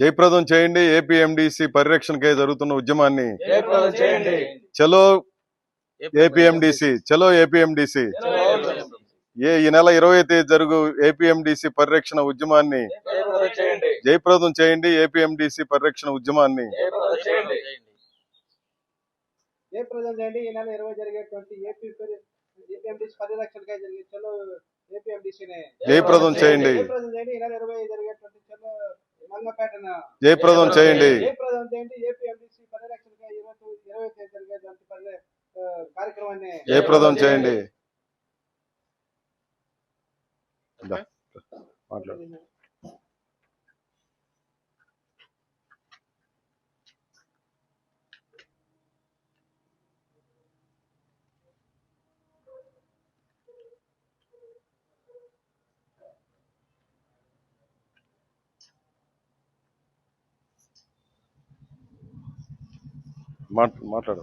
జయప్రదం చేయండి. ఏపీఎండిసి పరిరక్షణకై జరుగుతున్న ఉద్యమాన్ని జయప్రదం చేయండి. చలో ఏపీఎండిసి, చలో ఏపీఎండిసి. ఈ నెల 20వ తేదీ జరుగు ఏపీఎండిసి పరిరక్షణ ఉద్యమాన్ని జయప్రదం చేయండి. ఏపీఎండిసి పరిరక్షణ ఉద్యమాన్ని జయప్రదం చేయండి. ఈ నెల 20 జరిగేటువంటి ఏపీఎండిసి పరిరక్షణకై జరిగే చలో ఏపీఎండిసిని జయప్రదం చేయండి. జయప్రదం చేయండి. ఈ నెల 20 జరిగేటువంటి చలో మంగపేటన జయప్రదం చేయండి. జయప్రదం చేయండి. ఏపీఎండిసి పరిరక్షణకై 20వ తేదీ జరిగేటువంటి కార్యక్రమాన్ని జయప్రదం చేయండి. మాట్లాడు. మాట్లాడు.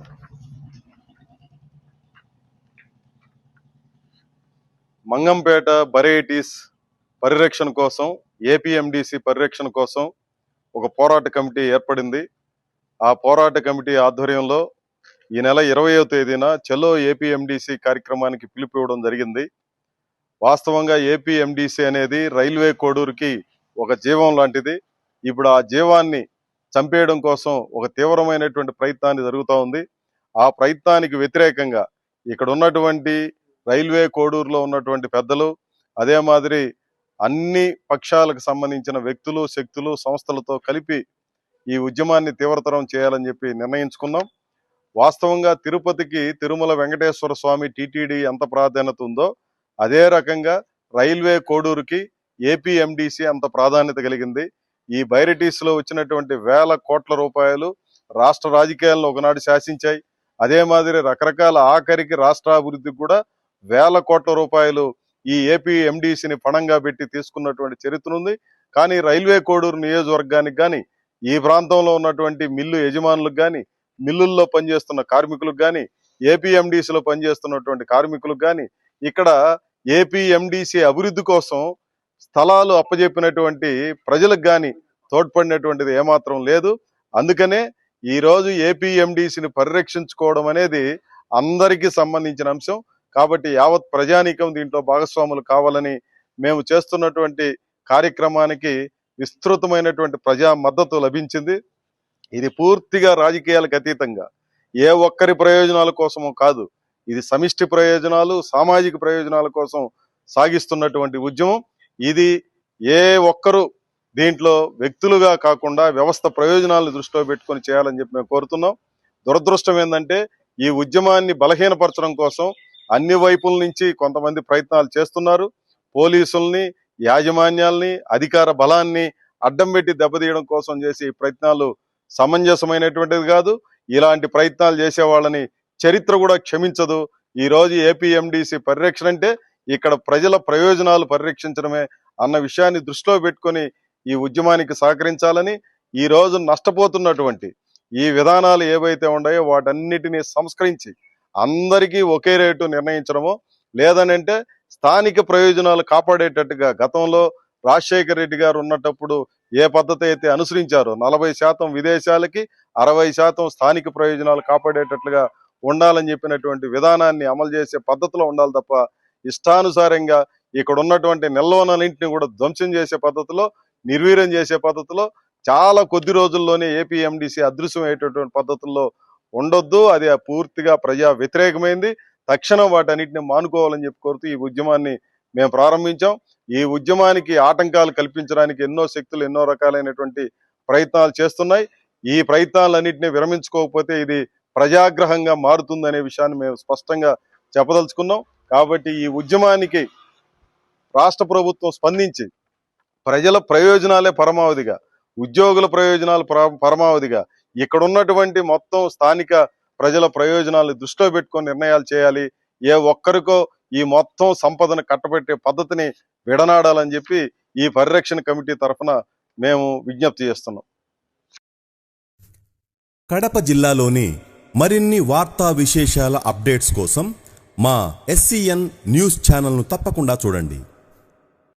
మంగంపేట బరేటీస్ పరిరక్షణ కోసం, ఏపీఎండిసి పరిరక్షణ కోసం ఒక పోరాట కమిటీ ఏర్పడింది. ఆ పోరాట కమిటీ ఆధ్వర్యంలో ఈ నెల 20వ తేదీన చలో ఏపీఎండిసి కార్యక్రమానికి పిలుపునివ్వడం జరిగింది. వాస్తవంగా ఏపీఎండిసి అనేది రైల్వే కోడూరుకి ఒక జీవం లాంటిది. ఇప్పుడు ఆ జీవాన్ని చంపేయడం కోసం ఒక తీవ్రమైనటువంటి ప్రయత్నాన్ని జరుగుతూ ఉంది. ఆ ప్రయత్నానికి వ్యతిరేకంగా ఇక్కడ ఉన్నటువంటి రైల్వే కోడూరులో ఉన్నటువంటి పెద్దలు, అదే మాదిరి అన్ని పక్షాలకు సంబంధించిన వ్యక్తులు, శక్తులు, సంస్థలతో కలిపి ఈ ఉద్యమాన్ని తీవ్రతరం చేయాలని చెప్పి నిర్ణయించుకున్నాం. వాస్తవంగా తిరుపతికి తిరుమల వెంకటేశ్వర స్వామి టీటీడీ ఎంత ప్రాధాన్యత ఉందో అదే రకంగా రైల్వే కోడూరుకి ఏపీఎండిసి అంత ప్రాధాన్యత కలిగింది. ఈ బైరటీస్ లో వచ్చినటువంటి వేల కోట్ల రూపాయలు రాష్ట్ర రాజకీయాలను ఒకనాడు శాసించాయి. అదే మాదిరి రకరకాల ఆఖరికి రాష్ట్ర అభివృద్ధికి కూడా వేల కోట్ల రూపాయలు ఈ ఏపీఎండిసిని పణంగా పెట్టి తీసుకున్నటువంటి చరిత్ర ఉంది. కానీ రైల్వే కోడూరు నియోజకవర్గానికి కానీ, ఈ ప్రాంతంలో ఉన్నటువంటి మిల్లు యజమానులకు కానీ, మిల్లుల్లో పనిచేస్తున్న కార్మికులకు కానీ, ఏపీఎండిసిలో పనిచేస్తున్నటువంటి కార్మికులకు కానీ, ఇక్కడ ఏపీఎండిసి అభివృద్ధి కోసం స్థలాలు అప్పజెప్పినటువంటి ప్రజలకు కానీ తోడ్పడినటువంటిది ఏమాత్రం లేదు. అందుకనే ఈరోజు ఏపీఎండిసిని పరిరక్షించుకోవడం అనేది అందరికీ సంబంధించిన అంశం. కాబట్టి యావత్ ప్రజానీకం దీంట్లో భాగస్వాములు కావాలని మేము చేస్తున్నటువంటి కార్యక్రమానికి విస్తృతమైనటువంటి ప్రజా మద్దతు లభించింది. ఇది పూర్తిగా రాజకీయాలకు అతీతంగా ఏ ఒక్కరి ప్రయోజనాల కోసమో కాదు, ఇది సమిష్టి ప్రయోజనాలు, సామాజిక ప్రయోజనాల కోసం సాగిస్తున్నటువంటి ఉద్యమం. ఇది ఏ ఒక్కరు దీంట్లో వ్యక్తులుగా కాకుండా వ్యవస్థ ప్రయోజనాలను దృష్టిలో పెట్టుకొని చేయాలని చెప్పి మేము కోరుతున్నాం. దురదృష్టం ఏంటంటే ఈ ఉద్యమాన్ని బలహీనపరచడం కోసం అన్ని వైపుల నుంచి కొంతమంది ప్రయత్నాలు చేస్తున్నారు. పోలీసుల్ని, యాజమాన్యాల్ని, అధికార బలాన్ని అడ్డం పెట్టి దెబ్బతీయడం కోసం చేసే ప్రయత్నాలు సమంజసమైనటువంటిది కాదు. ఇలాంటి ప్రయత్నాలు చేసే వాళ్ళని చరిత్ర కూడా క్షమించదు. ఈ రోజు ఏపీఎండిసి పరిరక్షణ అంటే ఇక్కడ ప్రజల ప్రయోజనాలు పరిరక్షించడమే అన్న విషయాన్ని దృష్టిలో పెట్టుకొని ఈ ఉద్యమానికి సహకరించాలని, ఈ రోజు నష్టపోతున్నటువంటి ఈ విధానాలు ఏవైతే ఉన్నాయో వాటన్నిటినీ సంస్కరించి అందరికీ ఒకే రేటు నిర్ణయించడమో, లేదనంటే స్థానిక ప్రయోజనాలు కాపాడేటట్టుగా గతంలో రాజశేఖర రెడ్డి గారు ఉన్నప్పుడు ఏ పద్ధతి అయితే అనుసరించారో 40% విదేశాలకి, 60% స్థానిక ప్రయోజనాలు కాపాడేటట్లుగా ఉండాలని చెప్పినటువంటి విధానాన్ని అమలు చేసే పద్ధతిలో ఉండాలి తప్ప ఇష్టానుసారంగా ఇక్కడ ఉన్నటువంటి నిల్వలన్నింటినీ కూడా ధ్వంసం చేసే పద్ధతిలో, నిర్వీర్యం చేసే పద్ధతిలో, చాలా కొద్ది రోజుల్లోనే ఏపీఎండిసి అదృశ్యమయ్యేటటువంటి పద్ధతుల్లో ఉండొద్దు. అది పూర్తిగా ప్రజా వ్యతిరేకమైంది. తక్షణం వాటన్నిటిని మానుకోవాలని చెప్పి కోరుతూ ఈ ఉద్యమాన్ని మేము ప్రారంభించాం. ఈ ఉద్యమానికి ఆటంకాలు కల్పించడానికి ఎన్నో శక్తులు ఎన్నో రకాలైనటువంటి ప్రయత్నాలు చేస్తున్నాయి. ఈ ప్రయత్నాలన్నింటినీ విరమించుకోకపోతే ఇది ప్రజాగ్రహంగా మారుతుందనే విషయాన్ని మేము స్పష్టంగా చెప్పదలుచుకున్నాం. కాబట్టి ఈ ఉద్యమానికి రాష్ట్ర ప్రభుత్వం స్పందించి ప్రజల ప్రయోజనాలే పరమావధిగా, ఉద్యోగుల ప్రయోజనాలు పరమావధిగా, ఇక్కడ ఉన్నటువంటి మొత్తం స్థానిక ప్రజల ప్రయోజనాలను దృష్టిలో పెట్టుకొని నిర్ణయాలు చేయాలి. ఏ ఒక్కరికో ఈ మొత్తం సంపదను కట్టబెట్టే పద్ధతిని విడనాడాలని చెప్పి ఈ పరిరక్షణ కమిటీ తరఫున మేము విజ్ఞప్తి చేస్తున్నాం. కడప జిల్లాలోని మరిన్ని వార్తా విశేషాల అప్డేట్స్ కోసం మా SCN న్యూస్ ఛానల్ను తప్పకుండా చూడండి.